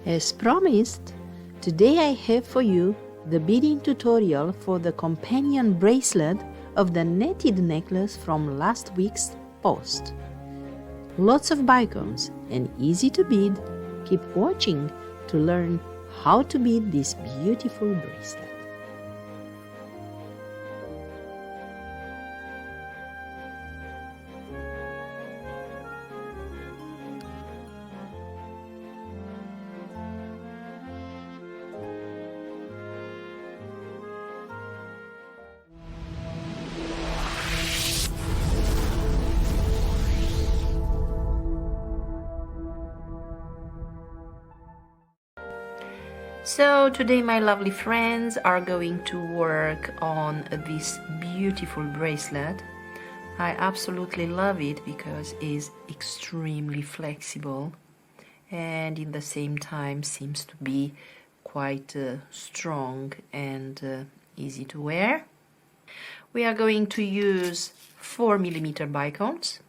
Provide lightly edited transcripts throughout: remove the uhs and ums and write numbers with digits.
As promised, today I have for you the beading tutorial for the companion bracelet of the netted necklace from last week's post. Lots of bicones and easy to bead. Keep watching to learn how to bead this beautiful bracelet. So today my lovely friends are going to work on this beautiful bracelet. I absolutely love it because it's extremely flexible and in the same time seems to be quite strong and easy to wear. We are going to use 4mm bicones,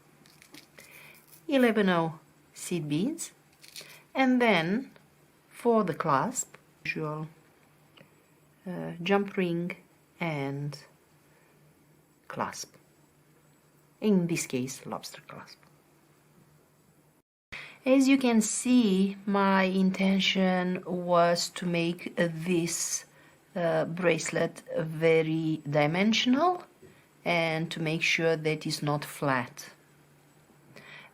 11/0 seed beads, and then for the clasp, usual jump ring and clasp. In this case, lobster clasp. As you can see, my intention was to make this bracelet very dimensional and to make sure that it's not flat.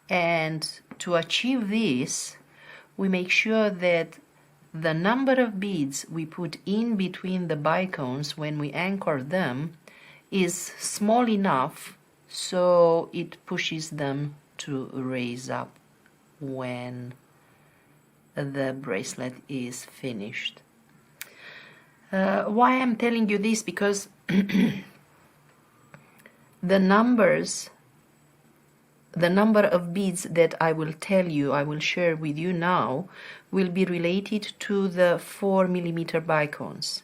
And to achieve this, we make sure that the number of beads we put in between the bicones when we anchor them is small enough so it pushes them to raise up when the bracelet is finished. Why I'm telling you this? Because the number of beads that I will share with you now, will be related to the 4mm bicones.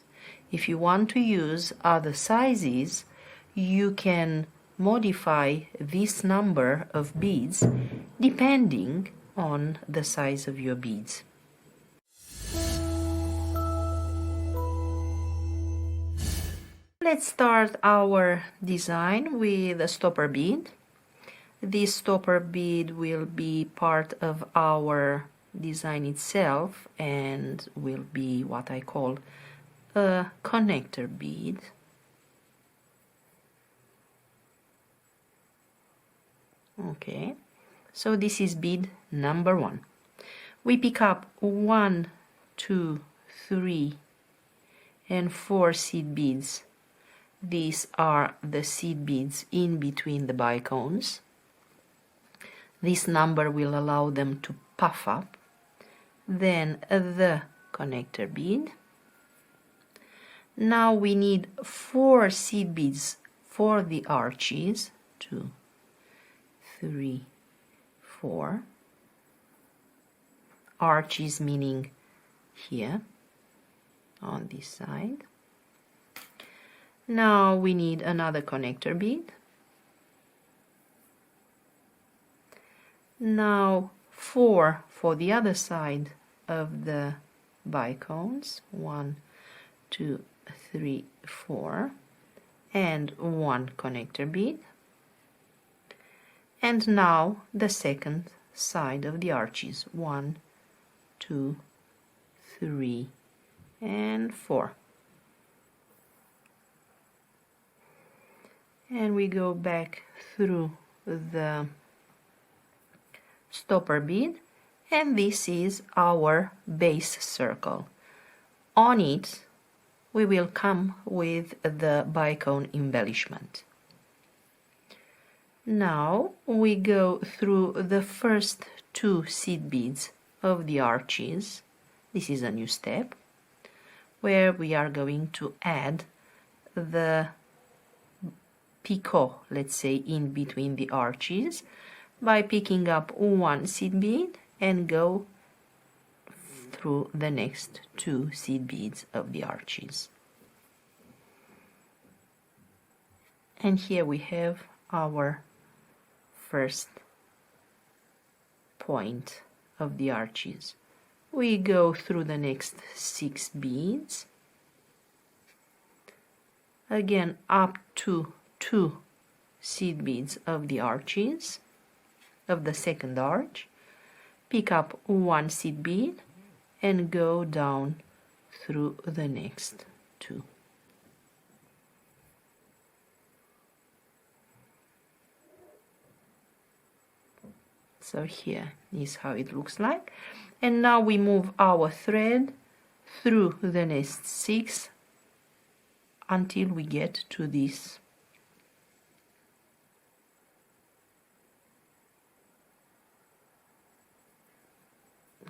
If you want to use other sizes, you can modify this number of beads depending on the size of your beads. Let's start our design with a stopper bead. This stopper bead will be part of our design itself and will be what I call a connector bead. Okay, so this is bead number 1. We pick up 1, 2, 3, and 4 seed beads. These are the seed beads in between the bicones. This number will allow them to puff up. Then the connector bead. Now we need 4 seed beads for the arches. 2, 3, 4. Arches meaning here on this side. Now we need another connector bead. Now 4 for the other side of the bicones. 1, 2, 3, 4, and 1 connector bead. And now the second side of the arches. 1, 2, 3, and 4. And we go back through the stopper bead, and this is our base circle. On it we will come with the bicone embellishment. Now we go through the first 2 seed beads of the arches. This is a new step where we are going to add the picot, let's say, in between the arches by picking up 1 seed bead and go through the next 2 seed beads of the arches. And here we have our first point of the arches. we go through the next 6 beads, again up to 2 seed beads of the arches of the second arch, pick up 1 seed bead and go down through the next 2. So here is how it looks like. And now we move our thread through the next 6 until we get to this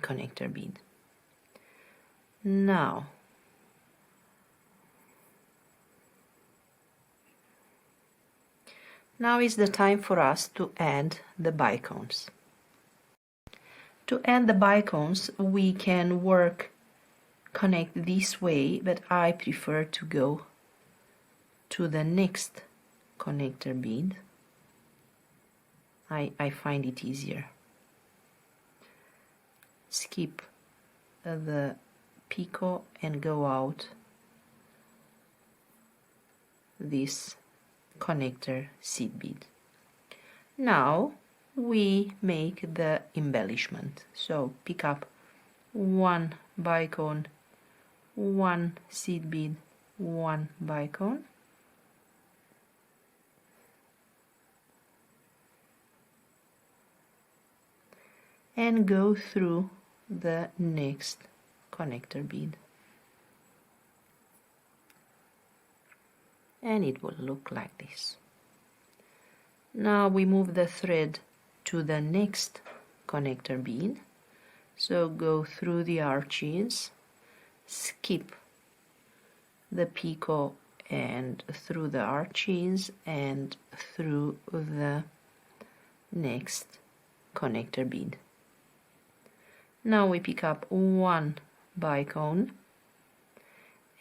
connector bead. Now is the time for us to add the bicones. To add the bicones, we can connect this way, but I prefer to go to the next connector bead. I find it easier. Skip the picot and go out this connector seed bead. Now we make the embellishment. So pick up 1 bicone, 1 seed bead, 1 bicone, and go through the next connector bead. And it will look like this. Now we move the thread to the next connector bead. So go through the arches, skip the picot and through the arches and through the next connector bead. Now we pick up 1 bicone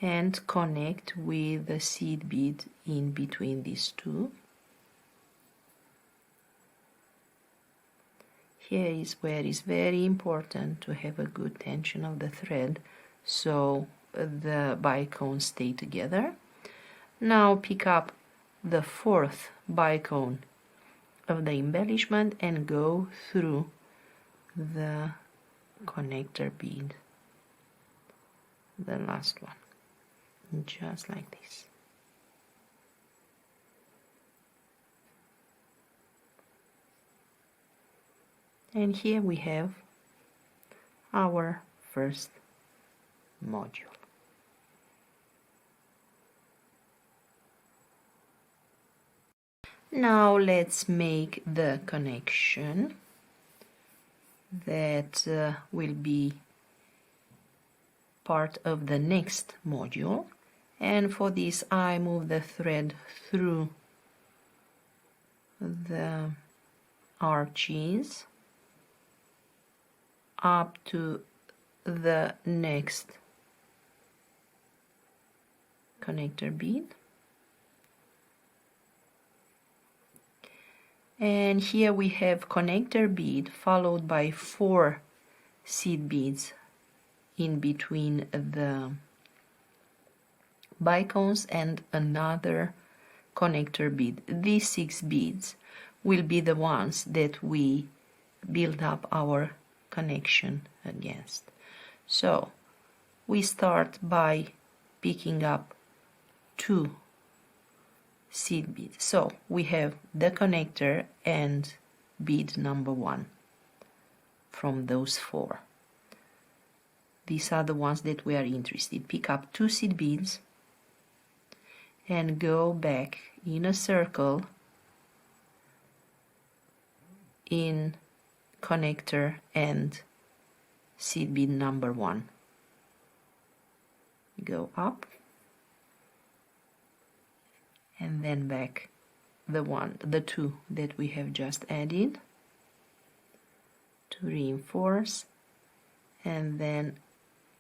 and connect with the seed bead in between these 2. Here is where it is very important to have a good tension of the thread so the bicones stay together. Now pick up the 4th bicone of the embellishment and go through the connector bead, the last one, just like this. And here we have our first module. Now let's make the connection that will be part of the next module, and for this I move the thread through the arches up to the next connector bead, and here we have connector bead followed by 4 seed beads in between the bicones and another connector bead. These 6 beads will be the ones that we build up our connection against. So we start by picking up 2 seed beads. So we have the connector and bead number 1 from those 4. These are the ones that we are interested. Pick up 2 seed beads and go back in a circle in connector and seed bead number 1. Go up and then back the 2 that we have just added to reinforce, and then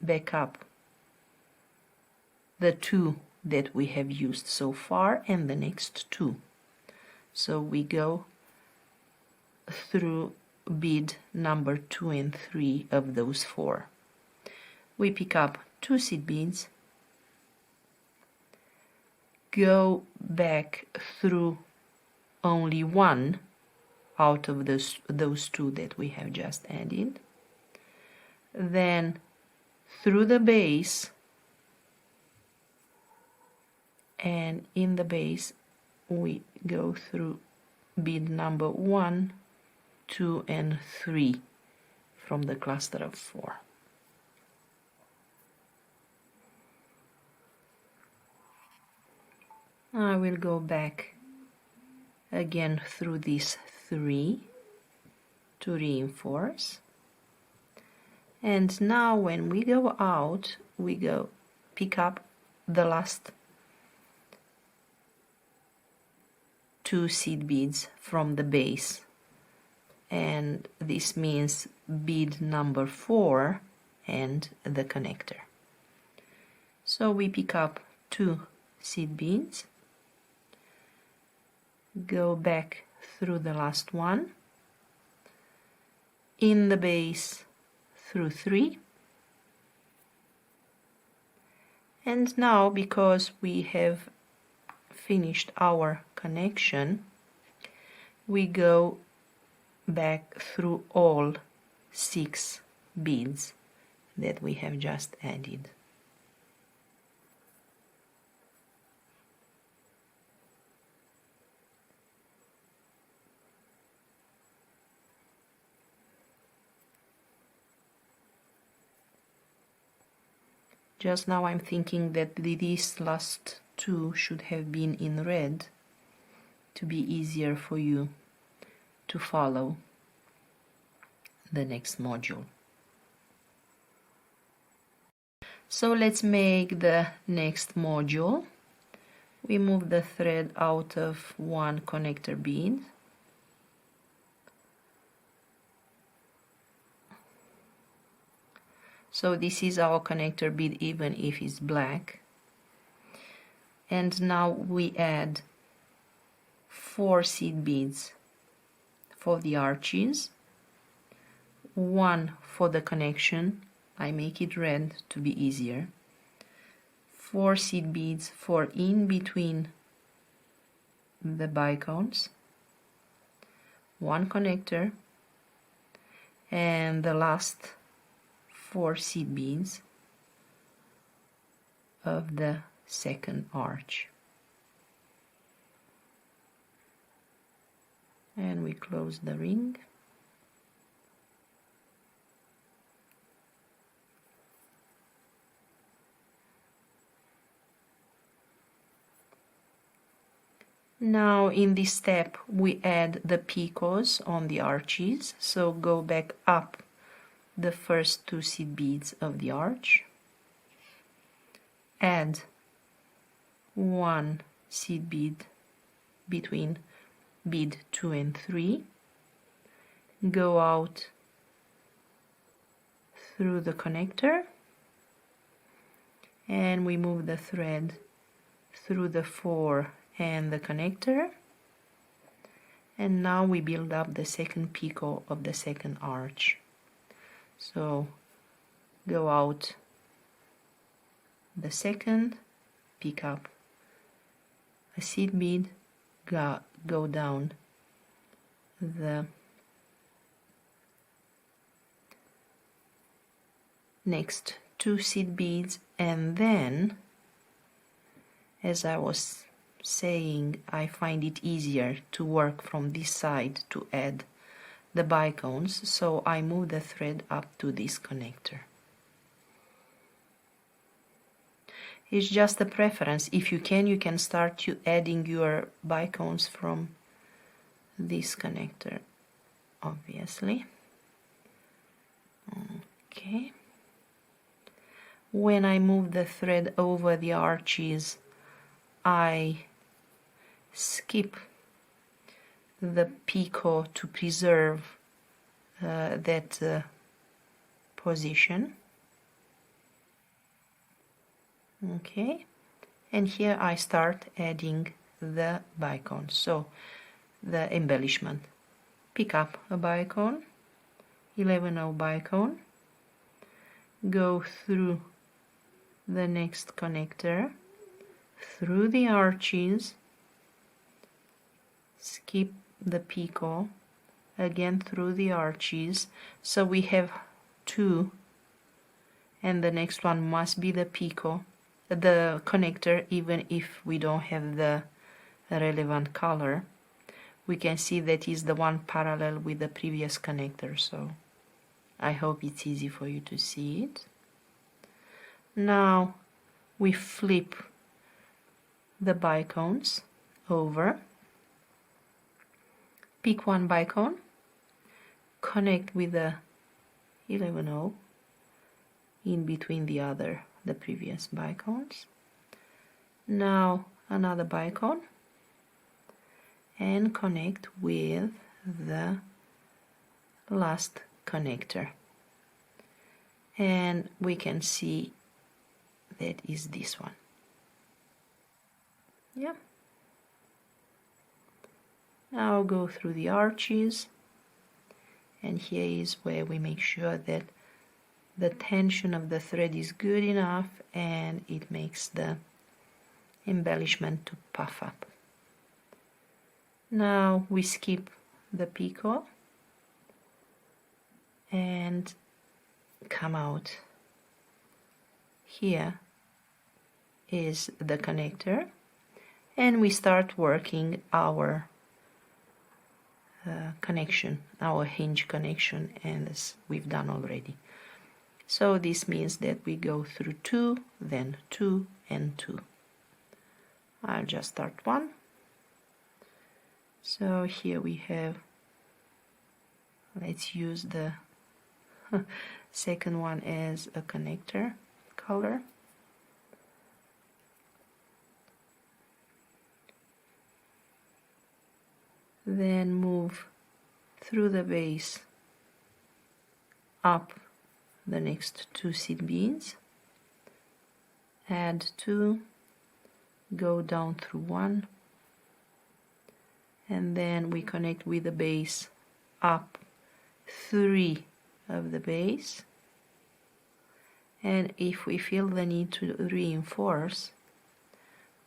back up the 2 that we have used so far and the next 2. So we go through bead number 2 and 3 of those 4. we pick up 2 seed beads, go back through only one out of those 2 that we have just added, then through the base, and in the base we go through bead number 1, 2 and 3 from the cluster of 4. I will go back again through these 3 to reinforce, and now when we go out, we go pick up the last 2 seed beads from the base, and this means bead number 4 and the connector. So we pick up 2 seed beads, go back through the last one, in the base through 3, and now because we have finished our connection, we go back through all 6 beads that we have just added. Just now I'm thinking that these last 2 should have been in red to be easier for you to follow the next module. So let's make the next module. We move the thread out of one connector bead, so this is our connector bead even if it's black, and now we add 4 seed beads for the arches, 1 for the connection, I make it red to be easier, 4 seed beads for in between the bicones, 1 connector, and the last 4 seed beads of the second arch. And we close the ring. Now in this step we add the picots on the arches, so go back up the first 2 seed beads of the arch, add 1 seed bead between bead 2 and 3, go out through the connector, and we move the thread through the 4 and the connector, and now we build up the second picot of the second arch. So go out the second, pick up a seed bead, go down the next 2 seed beads, and then, as I was saying, I find it easier to work from this side to add the bicones, so I move the thread up to this connector. It's just a preference. If you can start adding your bicones from this connector, obviously. Okay. When I move the thread over the arches, I skip the picot to preserve that position. Okay, and here I start adding the bicones. So the embellishment, pick up a bicone, 11-0 bicone, go through the next connector, through the arches, skip the picot, again through the arches, so we have 2, and the next one must be the picot, the connector, even if we don't have the relevant color. We can see that is the one parallel with the previous connector, so I hope it's easy for you to see it. Now we flip the bicones over, pick one bicone, connect with the 11/0 in between the previous bicones. Now another bicone and connect with the last connector, and we can see that is this one. Yeah. Now go through the arches, and here is where we make sure that the tension of the thread is good enough and it makes the embellishment to puff up. Now we skip the picot and come out. Here is the connector, and we start working our connection, our hinge connection, as we've done already. So this means that we go through 2, then 2 and 2. I'll just start 1. So here we have, let's use the second one as a connector color. Then move through the base up the next 2 seed beads, add 2, go down through 1, and then we connect with the base up 3 of the base, and if we feel the need to reinforce,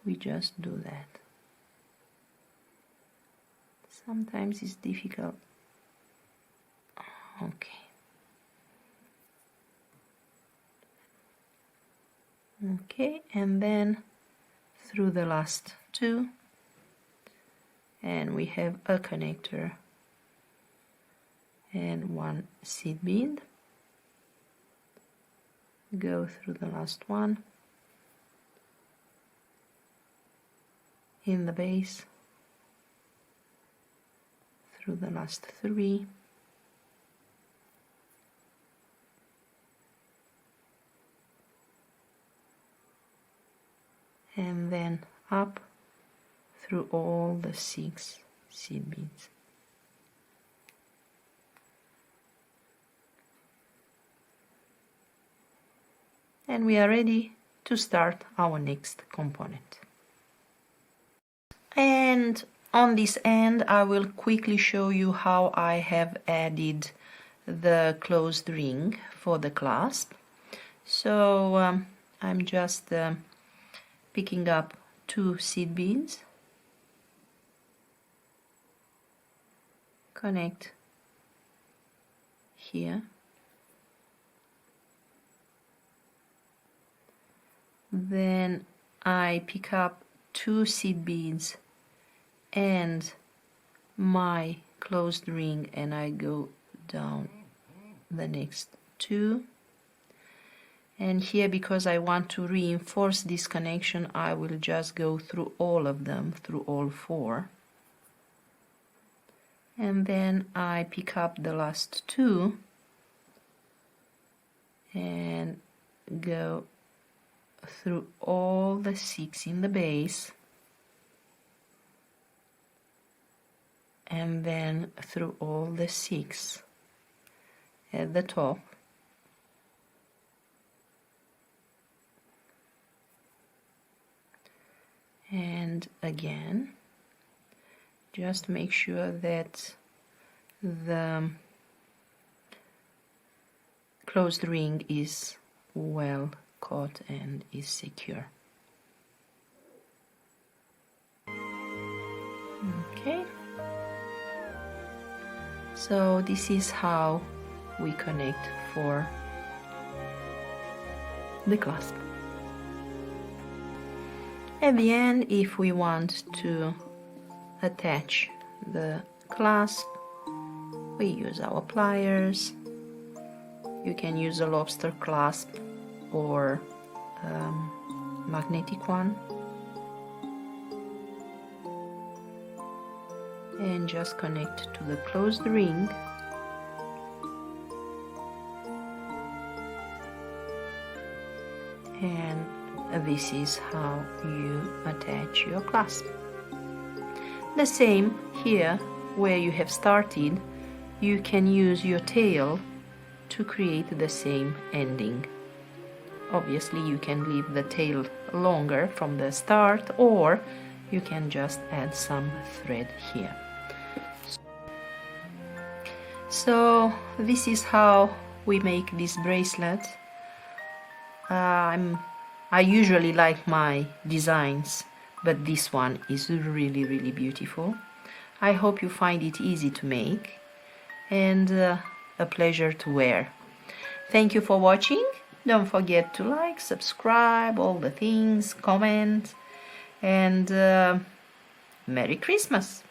we just do that. Sometimes it's difficult. Okay. Okay, and then through the last 2, and we have a connector and 1 seed bead. Go through the last one in the base, through the last 3, and then up through all the 6 seed beads. And we are ready to start our next component. And on this end, I will quickly show you how I have added the closed ring for the clasp. So I'm just picking up 2 seed beads, connect here, then I pick up 2 seed beads and my closed ring, and I go down the next 2. And here, because I want to reinforce this connection, I will just go through all of them, through all 4. And then I pick up the last 2 and go through all the 6 in the base, and then through all the 6 at the top. And again, just make sure that the closed ring is well caught and is secure. Okay, so this is how we connect for the clasp. At the end, if we want to attach the clasp, we use our pliers. You can use a lobster clasp or magnetic one, and just connect to the closed ring. And this is how you attach your clasp. The same here, where you have started, you can use your tail to create the same ending. Obviously you can leave the tail longer from the start, or you can just add some thread here. So this is how we make this bracelet. I usually like my designs, but this one is really beautiful. I hope you find it easy to make and a pleasure to wear. Thank you for watching. Don't forget to like, subscribe, all the things, comment, and Merry Christmas!